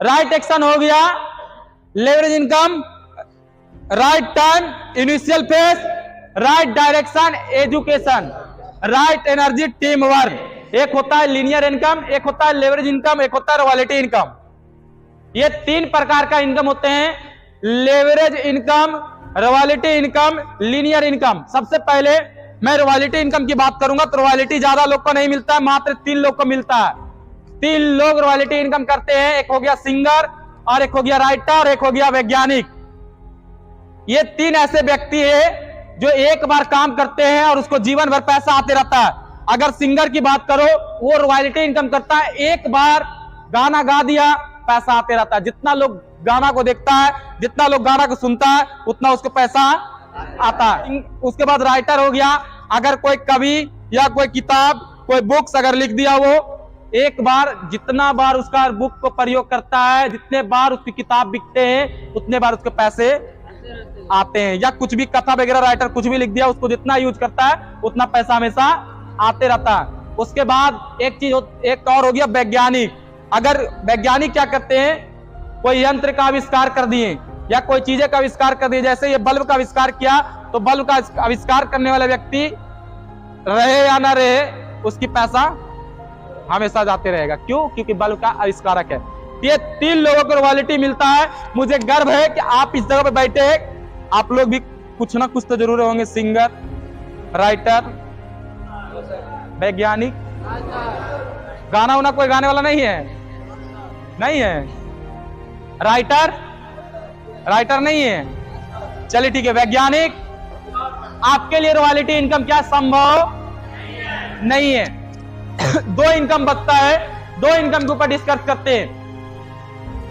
Right action हो गया leverage income, right time initial phase, right direction education, right energy team work. एक होता है लीनियर इनकम, एक होता है लेवरेज इनकम, एक होता है रॉयल्टी इनकम। ये तीन प्रकार का इनकम होते हैं, leverage income, royalty income, linear income. सबसे पहले मैं रॉयल्टी इनकम की बात करूंगा तो रॉयल्टी ज्यादा लोग को नहीं मिलता है, मात्र 3 लोग को मिलता है। 3 लोग रॉयल्टी इनकम करते हैं, एक हो गया सिंगर और एक हो गया राइटर, एक हो गया वैज्ञानिक। ये 3 ऐसे व्यक्ति है जो एक बार काम करते हैं और उसको जीवन भर पैसा आते रहता है। अगर सिंगर की बात करो, वो रॉयल्टी इनकम करता है, एक बार गाना गा दिया पैसा आते रहता है। जितना लोग गाना को देखता है, जितना लोग गाना को सुनता है, उतना उसको पैसा आता है। उसके बाद राइटर हो गया, अगर कोई कवि या कोई किताब, कोई बुक्स अगर लिख दिया, वो एक बार जितना बार उसका बुक को प्रयोग करता है, जितने बार उसकी किताब बिकते हैं, उतने बार उसके पैसे आते हैं। या कुछ भी कथा वगैरह राइटर कुछ भी लिख दिया, उसको जितना यूज करता है उतना पैसा हमेशा आते रहता है। उसके बाद एक और हो गया वैज्ञानिक। अगर वैज्ञानिक क्या करते हैं, कोई यंत्र का आविष्कार कर दिए या कोई चीजें का आविष्कार कर दिए, जैसे ये बल्ब का आविष्कार किया, तो बल्ब का आविष्कार करने वाला व्यक्ति रहे या ना रहे, उसकी पैसा हमेशा जाते रहेगा। क्यों? क्योंकि बल्ब का आविष्कारक है। ये 3 लोगों को रॉयल्टी मिलता है। मुझे गर्व है कि आप इस जगह पे बैठे हैं। आप लोग भी कुछ ना कुछ तो जरूर होंगे, सिंगर, राइटर, वैज्ञानिक। गाना वाना कोई गाने वाला नहीं है? नहीं है। राइटर नहीं है। चलिए ठीक है। वैज्ञानिक, आपके लिए रॉयल्टी इनकम क्या संभव नहीं है। 2 इनकम बचता है, 2 इनकम के ऊपर डिस्कस करते हैं।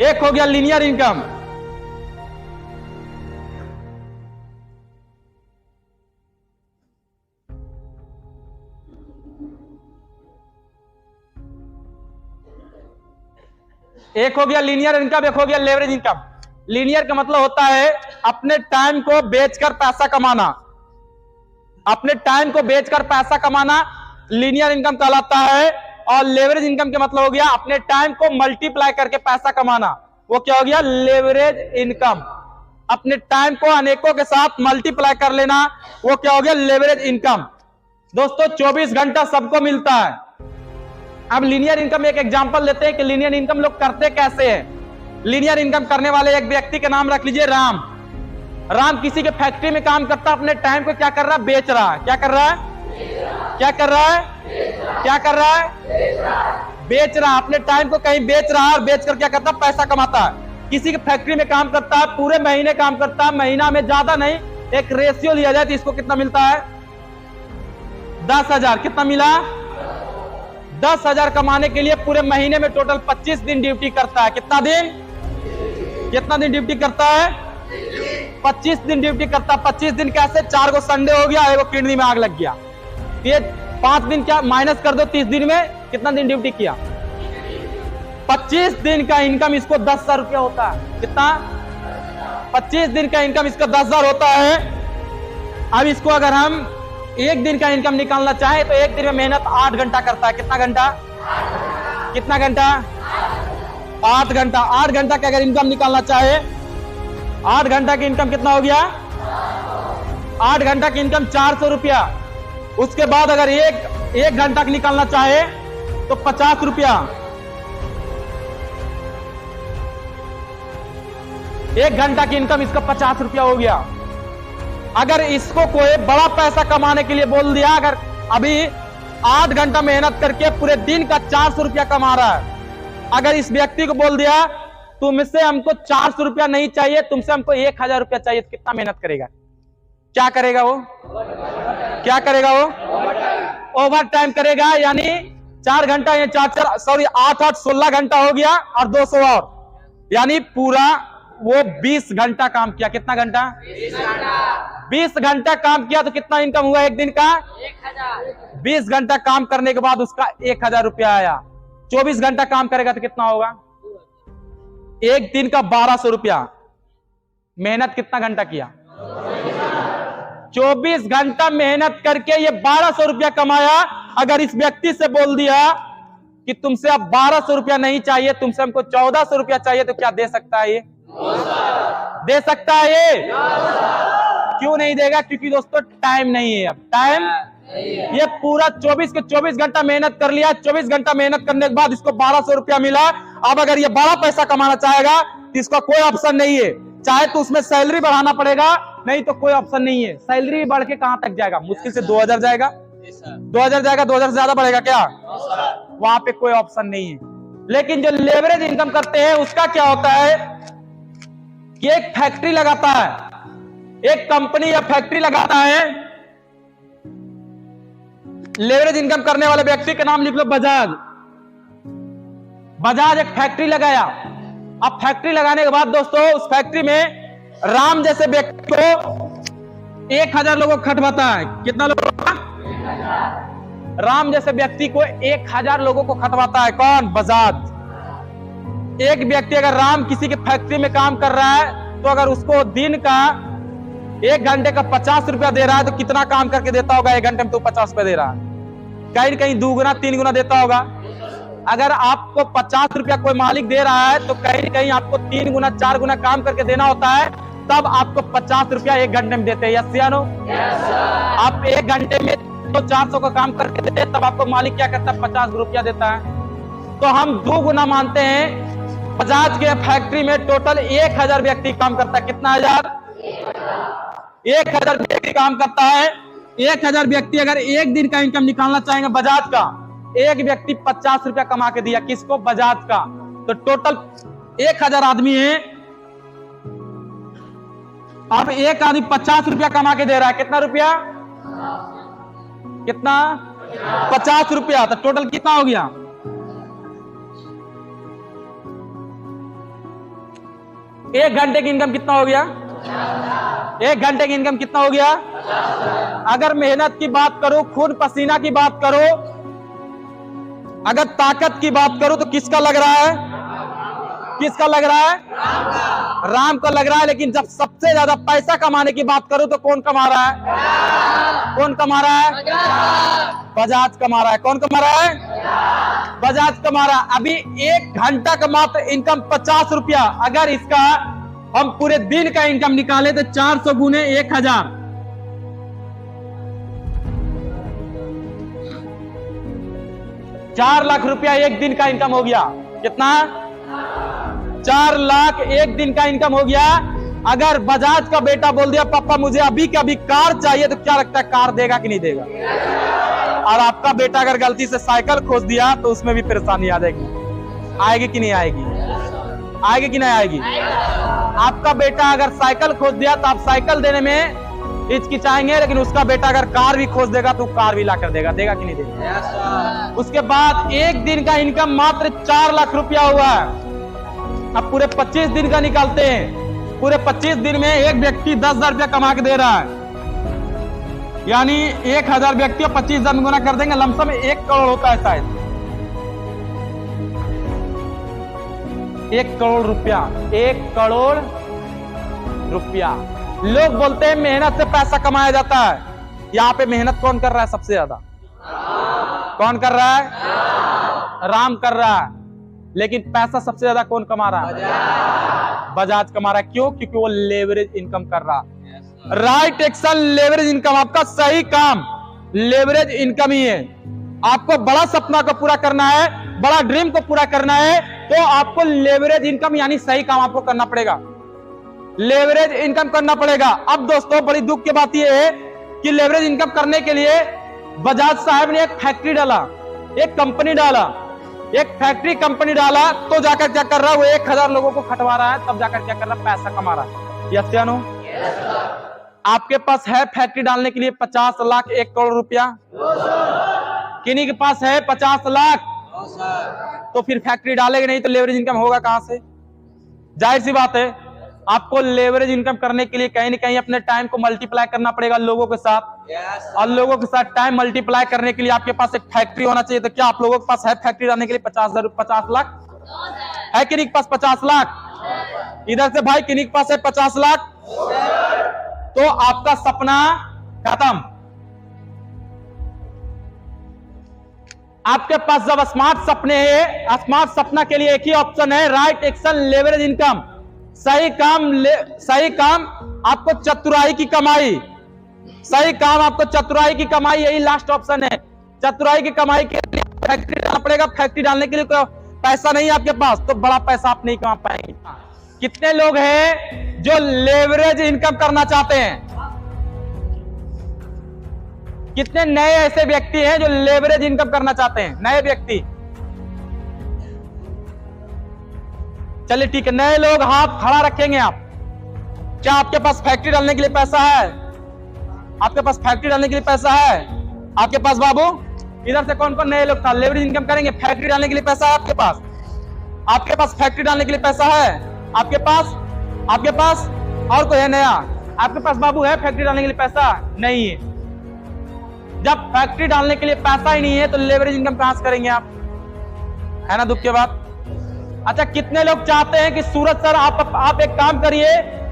एक हो गया लीनियर इनकम, एक हो गया लीनियर इनकम, एक हो गया लेवरेज इनकम। लीनियर का मतलब होता है अपने टाइम को बेचकर पैसा कमाना। अपने टाइम को बेचकर पैसा कमाना लीनियर इनकम कहलाता है। और लेवरेज इनकम का मतलब हो गया अपने टाइम को मल्टीप्लाई करके पैसा कमाना। वो क्या हो गया? Leverage income. अपने टाइम को अनेकों के साथ मल्टीप्लाई कर लेना, वो क्या हो गया? Leverage income. दोस्तों 24 घंटा सबको मिलता है। अब लीनियर इनकम एक एग्जांपल लेते हैं कि लीनियर इनकम लोग करते कैसे हैं। लीनियर इनकम करने वाले एक व्यक्ति का नाम रख लीजिए राम। राम किसी के फैक्ट्री में काम करता, अपने टाइम को क्या कर रहा है? बेच रहा है। क्या कर रहा है? क्या कर रहा है? क्या कर रहा है? बेच रहा है। अपने टाइम को कहीं बेच रहा है और बेचकर क्या करता है? पैसा कमाता है। किसी के फैक्ट्री में काम करता है, पूरे महीने काम करता है, महीना में ज्यादा नहीं, एक रेशियो लिया जाए तो इसको कितना मिलता है? 10,000। कितना मिला? 10,000 कमाने के लिए पूरे महीने में टोटल 25 दिन ड्यूटी करता है। कितना दिन? कितना दिन ड्यूटी करता है? 25 दिन ड्यूटी करता है। 25 दिन कैसे? 4 को संडे हो गया, 1 किडनी में आग लग गया। ये 5 दिन क्या माइनस कर दो, 30 दिन में कितना दिन ड्यूटी किया? 25 दिन का इनकम इसको 10,000 रुपया होता है। कितना? 25 दिन का इनकम इसका 10,000 होता है। अब इसको अगर हम 1 दिन का इनकम निकालना चाहे तो 1 दिन में मेहनत 8 घंटा करता है। कितना घंटा? कितना घंटा? 8 घंटा। 8 घंटा का अगर इनकम निकालना चाहे, 8 घंटा की इनकम कितना हो गया? 8 घंटा की इनकम 400 रुपया। उसके बाद अगर एक घंटा निकालना चाहे तो 50 रुपया। 1 घंटा की इनकम इसका 50 रुपया हो गया। अगर इसको कोई बड़ा पैसा कमाने के लिए बोल दिया, अगर अभी 8 घंटा मेहनत करके पूरे दिन का 400 रुपया कमा रहा है, अगर इस व्यक्ति को बोल दिया तुमसे हमको 400 रुपया नहीं चाहिए, तुमसे हमको 1,000 रुपया चाहिए, तो कितना मेहनत करेगा? क्या करेगा वो? क्या करेगा वो? ओवर टाइम करेगा। यानी 4 घंटा या 8 16 घंटा हो गया और 200 और, यानी पूरा वो 20 घंटा काम किया। कितना घंटा? 20 घंटा काम किया तो कितना इनकम हुआ एक दिन का? 1,000। 20 घंटा काम करने के बाद उसका 1,000 रुपया आया। 24 घंटा काम करेगा तो कितना होगा? एक दिन का 1,200 रुपया। मेहनत कितना घंटा किया? 24 घंटा मेहनत करके ये 1,200 रुपया कमाया। अगर इस व्यक्ति से बोल दिया कि तुमसे अब 1200 रुपया नहीं चाहिए, तुमसे हमको 1400 रुपया चाहिए, तो क्या दे सकता है ये? दे सकता है ये? क्यों नहीं देगा? क्योंकि दोस्तों टाइम नहीं है। अब टाइम, ये पूरा 24 के 24 घंटा मेहनत कर लिया, 24 घंटा मेहनत करने के बाद इसको 1200 रुपया मिला। अब अगर ये बड़ा पैसा कमाना चाहेगा तो इसका कोई ऑप्शन नहीं है, चाहे तो उसमें सैलरी बढ़ाना पड़ेगा, नहीं तो कोई ऑप्शन नहीं है। सैलरी बढ़ के कहां तक जाएगा? मुश्किल से 2000 जाएगा, 2000 जाएगा, 2000 से ज्यादा बढ़ेगा क्या? वहां पे कोई ऑप्शन नहीं है। लेकिन जो लेवरेज इनकम करते हैं उसका क्या होता है कि एक फैक्ट्री लगाता है, एक कंपनी या फैक्ट्री लगाता है। लेवरेज इनकम करने वाले व्यक्ति का नाम लिख लो, बजाज। बजाज एक फैक्ट्री लगाया। अब फैक्ट्री लगाने के बाद दोस्तों उस फैक्ट्री में राम जैसे व्यक्ति को 1000 लोगों को खटवाता है। कितना लोगों का? राम जैसे व्यक्ति को 1000 लोगों को खटवाता है। कौन? बजाज। एक व्यक्ति अगर राम किसी की फैक्ट्री में काम कर रहा है तो अगर उसको दिन का 1 घंटे का 50 रुपया दे रहा है तो कितना काम करके देता होगा? 1 घंटे में तो 50 रुपया दे रहा है, कहीं कहीं 2 गुना 3 गुना देता होगा। अगर आपको 50 रुपया कोई मालिक दे रहा है तो कहीं कहीं आपको 3 गुना 4 गुना काम करके देना होता है, तब आपको 50 रुपया 1 घंटे में देते हैं। यस या नो? आप 1 घंटे में तो 400 का काम करके देते, तब आपको मालिक क्या करता है? 50 रुपया देता है। तो हम 2 गुना मानते हैं। बजाज के फैक्ट्री में टोटल 1000 व्यक्ति काम करता है। कितना हजार? 1000 व्यक्ति काम करता है। 1000 व्यक्ति अगर एक दिन का इनकम निकालना चाहेंगे बजाज का, एक व्यक्ति 50 रुपया कमा के दिया, किसको? बजाज का। तो टोटल 1000 आदमी है। अब एक आदमी 50 रुपया कमा के दे रहा है। कितना रुपया? कितना? 50 रुपया। तो टोटल कितना हो गया? एक घंटे की इनकम कितना हो गया? 1 घंटे की इनकम कितना हो गया? अगर मेहनत की बात करो, खून पसीना की बात करो, अगर ताकत की बात करो तो किसका लग रहा है? किसका लग रहा है? राम का लग रहा है। लेकिन जब सबसे ज्यादा पैसा कमाने की बात करो तो कौन कमा रहा है? कौन कमा रहा है? बजाज कमा रहा है। कौन कमा रहा है? बजाज कमा रहा है। अभी 1 घंटा का मात्र इनकम 50 रुपया। अगर इसका हम पूरे दिन का इनकम निकाले तो 400 गुने 1000, 4 लाख रुपया एक दिन का इनकम हो गया। कितना? 4 लाख एक दिन का इनकम हो गया। अगर बजाज का बेटा बोल दिया पापा मुझे अभी के अभी कार चाहिए, तो क्या लगता है कार देगा कि नहीं देगा? और आपका बेटा अगर गलती से साइकिल खोज दिया तो उसमें भी परेशानी आ जाएगी। आएगी कि नहीं आएगी? आएगी कि नहीं आएगी? आपका बेटा अगर साइकिल खोज दिया तो आप साइकिल देने में हिचकिचाएंगे, लेकिन उसका बेटा अगर कार भी खोज देगा तो कार भी ला कर देगा। देगा कि नहीं देगा? उसके बाद एक दिन का इनकम मात्र 4 लाख रुपया हुआ है। अब पूरे 25 दिन का निकालते हैं। पूरे 25 दिन में एक व्यक्ति 10,000 रुपया कमा के दे रहा है, यानी 1000 व्यक्ति 25,000 में गुना कर देंगे, लमसम 1 करोड़ होता है शायद। 1 करोड़ रुपया। 1 करोड़ रुपया। लोग बोलते हैं मेहनत से पैसा कमाया जाता है। यहाँ पे मेहनत कौन कर रहा है सबसे ज्यादा? कौन कर रहा है? राम कर रहा है। लेकिन पैसा सबसे ज्यादा कौन कमा रहा है? बजाज कमा रहा है। क्यों? क्योंकि वो लेवरेज इनकम कर रहा है। Right action leverage income. आपका सही काम लेवरेज इनकम ही है। आपको बड़ा सपना को पूरा करना है, बड़ा ड्रीम को पूरा करना है, तो आपको लेवरेज इनकम यानी सही काम आपको करना पड़ेगा। लेवरेज इनकम करना पड़ेगा। अब दोस्तों बड़ी दुख की बात यह है कि लेवरेज इनकम करने के लिए बजाज साहब ने एक फैक्ट्री डाला, एक कंपनी डाला, एक फैक्ट्री कंपनी डाला, तो जाकर क्या कर रहा है? वो 1000 लोगों को खटवा रहा है, तब जाकर क्या कर रहा है? पैसा कमा रहा है। यस या नो? आपके पास है फैक्ट्री डालने के लिए 50 लाख 1 करोड़ रुपया? किन्हीं के पास है 50 लाख? तो फिर फैक्ट्री डालेगा नहीं तो लेवरेज इनकम होगा कहां से? जाहिर सी बात है, आपको लेवरेज इनकम करने के लिए कहीं ना कहीं अपने टाइम को मल्टीप्लाई करना पड़ेगा लोगों के साथ। और लोगों के साथ टाइम मल्टीप्लाई करने के लिए आपके पास एक फैक्ट्री होना चाहिए। तो क्या आप लोगों के पास है फैक्ट्री डालने के लिए 50 लाख? है किन्हीं के पास 50 लाख? इधर से भाई किन्हीं के पास है 50 लाख? तो आपका सपना खत्म। आपके पास जब स्मार्ट सपने हैं, स्मार्ट सपना के लिए एक ही ऑप्शन है, राइट एक्शन लेवरेज इनकम। सही काम आपको चतुराई की कमाई, सही काम आपको चतुराई की कमाई, यही लास्ट ऑप्शन है। चतुराई की कमाई के लिए फैक्ट्री डालना पड़ेगा। फैक्ट्री डालने के लिए कोई पैसा नहीं है आपके पास तो बड़ा पैसा आप नहीं कमा पाएंगे। कितने लोग हैं जो लेवरेज इनकम करना चाहते हैं? कितने नए ऐसे व्यक्ति हैं जो लेवरेज इनकम करना चाहते हैं? नए व्यक्ति, चलिए ठीक है, नए लोग हाथ खड़ा रखेंगे आप। क्या आपके पास फैक्ट्री डालने के लिए पैसा है? आपके पास फैक्ट्री डालने के लिए पैसा है? आपके पास बाबू इधर से कौन कौन नए लोग था लेवरेज इनकम करेंगे? फैक्ट्री डालने के लिए पैसा है आपके पास? आपके पास फैक्ट्री डालने के लिए पैसा है आपके पास? आपके पास और कोई है नया? आपके पास बाबू है फैक्ट्री डालने के लिए पैसा? नहीं है। जब फैक्ट्री डालने के लिए पैसा ही नहीं है तो लेवरेज इनकम कहां से करेंगे आप? है ना दुख की बात। अच्छा, कितने लोग चाहते हैं कि सूरज सर आप एक काम करिए,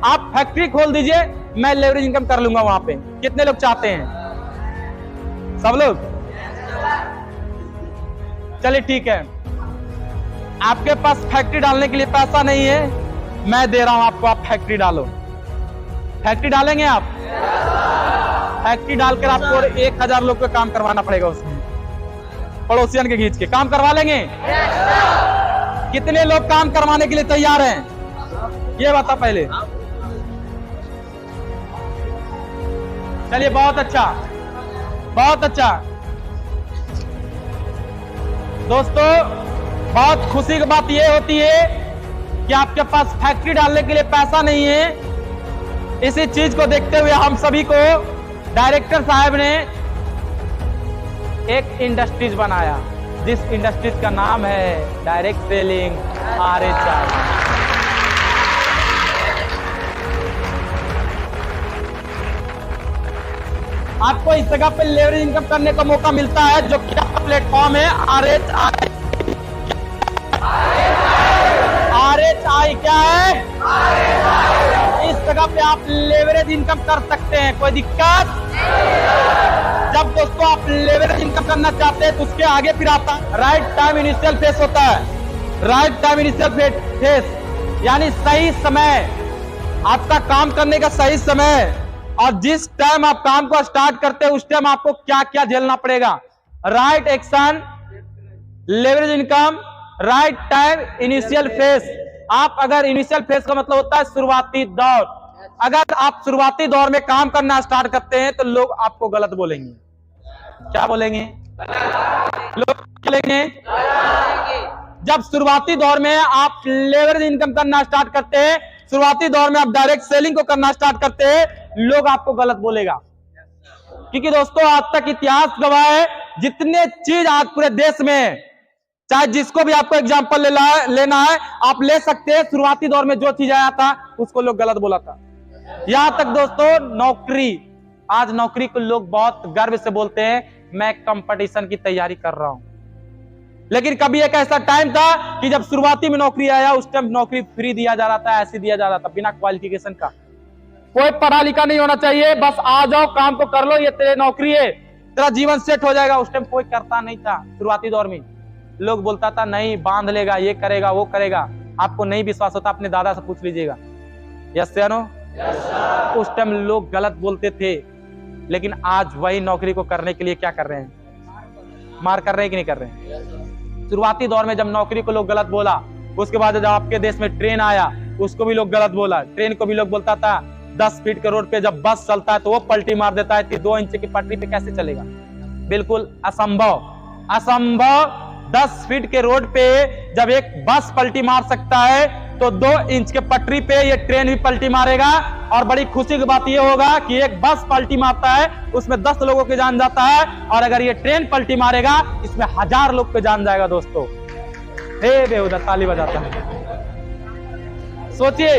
आप फैक्ट्री खोल दीजिए, मैं लेवरेज इनकम कर लूंगा वहां पे? कितने लोग चाहते हैं? सब लोग? चलिए ठीक है, आपके पास फैक्ट्री डालने के लिए पैसा नहीं है, मैं दे रहा हूं आपको, आप फैक्ट्री डालो। फैक्ट्री डालेंगे आप? फैक्ट्री डालकर आपको 1000 लोग को काम करवाना पड़ेगा, उसमें पड़ोसियन के खींच के काम करवा लेंगे। कितने लोग काम करवाने के लिए तैयार हैं ये बता पहले। चलिए बहुत अच्छा, बहुत अच्छा दोस्तों। बहुत खुशी की बात यह होती है कि आपके पास फैक्ट्री डालने के लिए पैसा नहीं है। इसी चीज को देखते हुए हम सभी को डायरेक्टर साहब ने एक इंडस्ट्रीज बनाया, जिस इंडस्ट्रीज का नाम है डायरेक्ट सेलिंग RH। आपको इस जगह पे लेवरेज इनकम करने का मौका मिलता है, जो क्या प्लेटफॉर्म है RH। RH क्या है? इस जगह पे आप लेवरेज इनकम कर सकते हैं, कोई दिक्कत? जब दोस्तों आप लेवरेज इनकम करना चाहते हैं तो उसके आगे फिर आता है राइट टाइम इनिशियल फेस होता है। राइट टाइम इनिशियल फेस यानी सही समय, आपका काम करने का सही समय, और जिस टाइम आप काम को स्टार्ट करते हैं उस टाइम आपको क्या क्या झेलना पड़ेगा। Right action leverage income, right time initial face. आप अगर इनिशियल फेस का मतलब होता है शुरुआती दौर, अगर आप शुरुआती दौर में काम करना स्टार्ट करते हैं तो लोग आपको गलत बोलेंगे। क्या बोलेंगे? लोग बोलेंगे। जब शुरुआती दौर में आप लेवरेज इनकम करना स्टार्ट करते हैं, शुरुआती दौर में आप डायरेक्ट सेलिंग को करना स्टार्ट करते हैं, लोग आपको गलत बोलेगा। क्योंकि दोस्तों आज तक इतिहास गवाह है, जितने चीज आज पूरे देश में, चाहे जिसको भी आपको एग्जांपल लेना है आप ले सकते हैं, शुरुआती दौर में जो चीज आया था उसको लोग गलत बोला था। यहां तक दोस्तों नौकरी, आज नौकरी को लोग बहुत गर्व से बोलते हैं, मैं कंपटीशन की तैयारी कर रहा हूं। लेकिन कभी एक ऐसा टाइम था कि जब शुरुआती में नौकरी आया उस टाइम नौकरी फ्री दिया जा रहा था, ऐसे दिया जा रहा था बिना क्वालिफिकेशन का। कोई पढ़ा लिखा नहीं होना चाहिए, बस आ जाओ काम को कर लो, ये तेरे नौकरी है, तेरा जीवन सेट हो जाएगा। उस टाइम कोई करता नहीं था। शुरुआती दौर में लोग बोलता था नहीं बांध लेगा, ये करेगा वो करेगा। आपको नहीं विश्वास होता अपने दादा से पूछ लीजिएगा। यस या नो? उस टाइम लोग गलत बोलते थे, लेकिन आज वही नौकरी को करने के लिए क्या कर रहे हैं? मार कर रहे हैं कि नहीं कर रहे हैं? शुरुआती दौर में जब नौकरी को लोग गलत बोला, उसके बाद जब आपके देश में ट्रेन आया उसको भी लोग गलत बोला। ट्रेन को भी लोग बोलता था 10 फीट के रोड पे जब बस चलता है तो वो पलटी मार देता है, 2 इंच की पटरी पे कैसे चलेगा? बिल्कुल असंभव, असंभव। 10 फीट के रोड पे जब एक बस पलटी मार सकता है तो 2 इंच के पटरी पे ये ट्रेन भी पलटी मारेगा। और बड़ी खुशी की बात ये होगा कि एक बस पलटी मारता है उसमें 10 लोगों की जान जाता है, और अगर ये ट्रेन पलटी मारेगा इसमें 1000 लोग की जान जाएगा। दोस्तों हे बेहुदा ताली बजाता है। सोचिए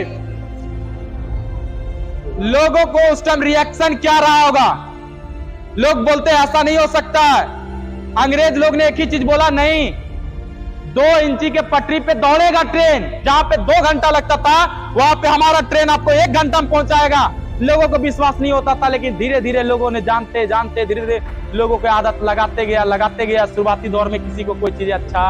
लोगों को उस टाइम रिएक्शन क्या रहा होगा। लोग बोलते ऐसा नहीं हो सकता है। अंग्रेज लोग ने एक ही चीज बोला, नहीं 2 इंची के पटरी पे दौड़ेगा ट्रेन, जहां पे 2 घंटा लगता था वहां पे हमारा ट्रेन आपको 1 घंटा में पहुंचाएगा। लोगों को विश्वास नहीं होता था, लेकिन धीरे धीरे लोगों ने जानते जानते धीरे धीरे लोगों को आदत लगाते गया। शुरुआती दौर में किसी को कोई चीज अच्छा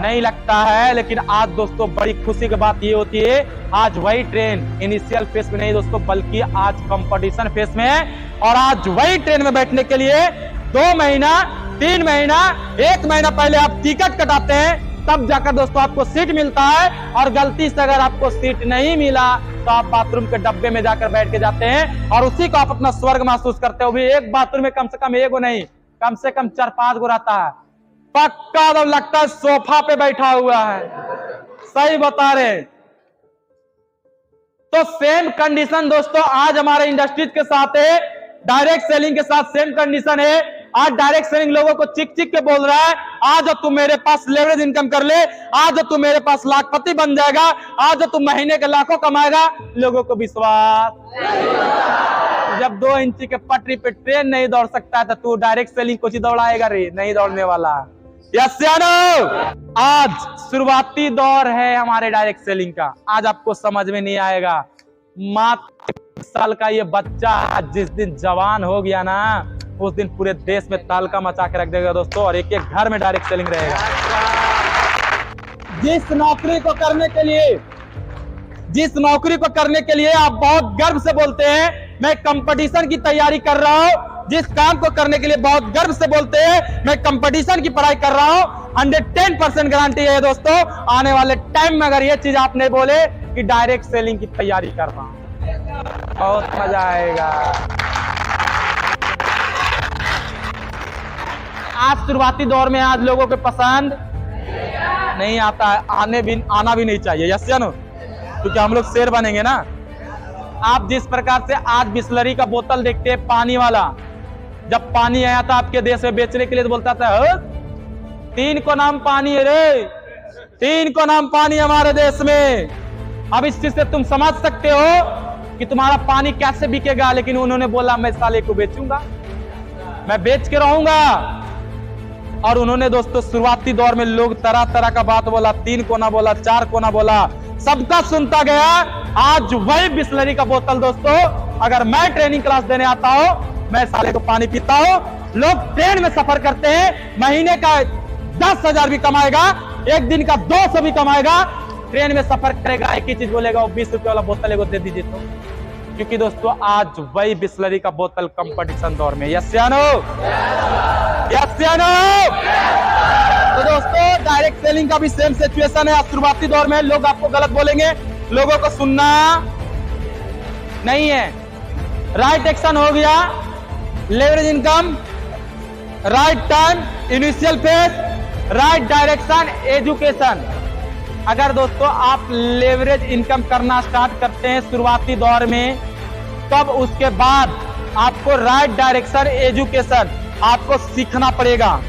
नहीं लगता है, लेकिन आज दोस्तों बड़ी खुशी की बात ये होती है, आज वही ट्रेन इनिशियल फेस में नहीं दोस्तों, बल्कि आज कंपटीशन फेस में है। और आज वही ट्रेन में बैठने के लिए 2 महीना 3 महीना 1 महीना पहले आप टिकट कटाते हैं, तब जाकर दोस्तों आपको सीट मिलता है। और गलती से अगर आपको सीट नहीं मिला तो आप बाथरूम के डब्बे में जाकर बैठ के जाते हैं और उसी को आप अपना स्वर्ग महसूस करते हो। भी एक बाथरूम में कम से कम 1 गो नहीं, कम से कम 4-5 गो रहता है, पक्का तो लगता है सोफा पे बैठा हुआ है। सही बता रहे। तो सेम कंडीशन दोस्तों आज हमारे इंडस्ट्रीज के साथ है, डायरेक्ट सेलिंग के साथ सेम कंडीशन है। आज डायरेक्ट सेलिंग लोगों को चिक चिक के बोल रहा है, आज तू मेरे पास लेवरेज इनकम कर ले, आज तू मेरे पास लाखपति बन जाएगा, आज तू महीने के लाखों कमाएगा। लोगों को विश्वास, जब 2 इंची के पटरी पे ट्रेन नहीं दौड़ सकता है तो तू डायरेक्ट सेलिंग कुछ दौड़ाएगा रे? नहीं दौड़ने वाला। यस या नो? आज शुरुआती दौर है हमारे डायरेक्ट सेलिंग का, आज आपको समझ में नहीं आएगा। मात्र 1 साल का ये बच्चा जिस दिन जवान हो गया ना, उस दिन पूरे देश में तहलका मचा के रख देगा दोस्तों, और एक एक घर में डायरेक्ट सेलिंग रहेगा। जिस नौकरी को करने के लिए आप बहुत गर्व से बोलते हैं मैं कंपटीशन की तैयारी कर रहा हूं, जिस काम को करने के लिए बहुत गर्व से बोलते हैं मैं कंपटीशन की पढ़ाई कर रहा हूं, 110% गारंटी है दोस्तों, आने वाले टाइम में अगर ये चीज आप नहीं बोले कि डायरेक्ट सेलिंग की तैयारी कर रहा हूं, बहुत मजा आएगा। आज शुरुआती दौर में आज लोगों के पसंद नहीं आता है, आना भी नहीं चाहिए। यस या नो? क्योंकि हम लोग शेर बनेंगे ना। आप जिस प्रकार से आज बिस्लरी का बोतल देखते हैं पानी वाला, जब पानी आया था आपके देश में बेचने के लिए तो बोलता था 3 को नाम पानी है रे, 3 को नाम पानी हमारे देश में। अब इस चीज से तुम समझ सकते हो कि तुम्हारा पानी कैसे बिकेगा, लेकिन उन्होंने बोला मैं साले को बेचूंगा, मैं बेच के रहूंगा। और उन्होंने दोस्तों शुरुआती दौर में लोग तरह तरह का बात बोला, 3 कोना बोला, 4 कोना बोला, सबका सुनता गया। आज वही बिस्लरी का बोतल दोस्तों, अगर मैं ट्रेनिंग क्लास देने आता हूं, मैं साले को पानी पीता हूं, लोग ट्रेन में सफर करते हैं, महीने का 10,000 भी कमाएगा, एक दिन का 200 भी कमाएगा, ट्रेन में सफर करेगा, एक ही चीज बोलेगा, वो 20 रुपए वाला बोतल को दे दीजिए तो। क्योंकि दोस्तों आज वही बिस्लरी का बोतल कंपटीशन दौर में। यस या नो? यस या नो? तो दोस्तों डायरेक्ट सेलिंग का भी सेम सिचुएशन है। शुरुआती दौर में लोग आपको गलत बोलेंगे, लोगों को सुनना नहीं है। राइट एक्शन हो गया, leverage income, right time, initial phase, right direction, education. अगर दोस्तों आप लेवरेज इनकम करना स्टार्ट करते हैं शुरुआती दौर में, तब उसके बाद आपको राइट डायरेक्शन, एजुकेशन आपको सीखना पड़ेगा।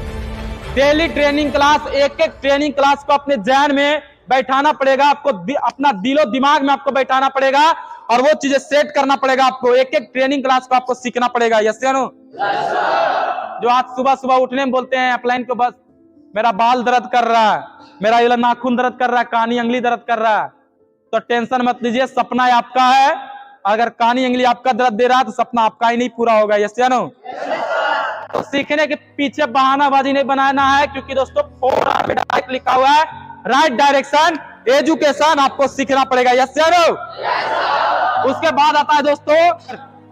डेली ट्रेनिंग क्लास, एक एक ट्रेनिंग क्लास को अपने जहन में बैठाना पड़ेगा, आपको अपना दिलो दिमाग में आपको बैठाना पड़ेगा और वो चीजें सेट करना पड़ेगा आपको। एक एक ट्रेनिंग क्लास को आपको सीखना पड़ेगा। यस या नो? जो आज सुबह सुबह उठने में बोलते हैं अपलाइन को, बस मेरा बाल दर्द कर रहा है, मेरा ये नाखून दर्द कर रहा है, कानी अंगली दर्द कर रहा है, तो टेंशन मत लीजिए, सपना आपका है। अगर कानी अंगली आपका दर्द दे रहा है तो सपना आपका ही नहीं पूरा होगा। यस या नो? तो सीखने के पीछे बहानाबाजी नहीं बनाना है, क्योंकि दोस्तों 4R में डायरेक्ट लिखा हुआ है राइट डायरेक्शन, एजुकेशन आपको सीखना पड़ेगा। यस या नो? उसके बाद आता है दोस्तों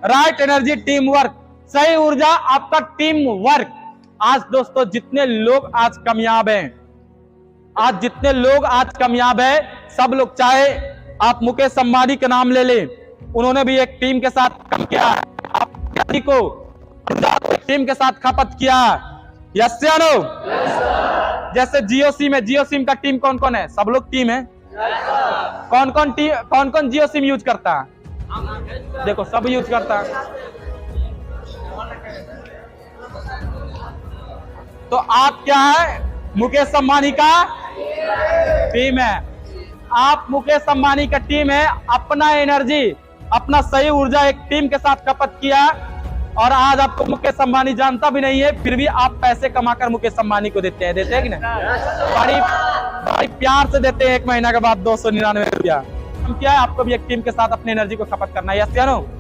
राइट एनर्जी, टीम वर्क, सही ऊर्जा, आपका टीम वर्क। आज दोस्तों जितने लोग आज कामयाब हैं, आज जितने लोग आज कामयाब है, सब लोग, चाहे आप मुकेश अंबानी का नाम ले लें, उन्होंने भी एक टीम के साथ काम किया, आप को टीम के साथ खपत किया। यस या नो? जैसे जियो सिम है, जियो सिम का टीम कौन कौन है? सब लोग टीम है। कौन कौन जियो सिम यूज करता है? देखो सब यूज करता है। तो आप क्या है? मुकेश अंबानी का टीम है। आप मुकेश अंबानी का टीम है, अपना एनर्जी, अपना सही ऊर्जा एक टीम के साथ खपत किया, और आज आपको मुकेश अंबानी जानता भी नहीं है, फिर भी आप पैसे कमाकर मुकेश अंबानी को देते हैं कि नहीं? बड़ी प्यार से देते हैं, 1 महीना के बाद 299 रुपया। किया है, आपको भी एक टीम के साथ अपनी एनर्जी को खपत करना है। यस या नो?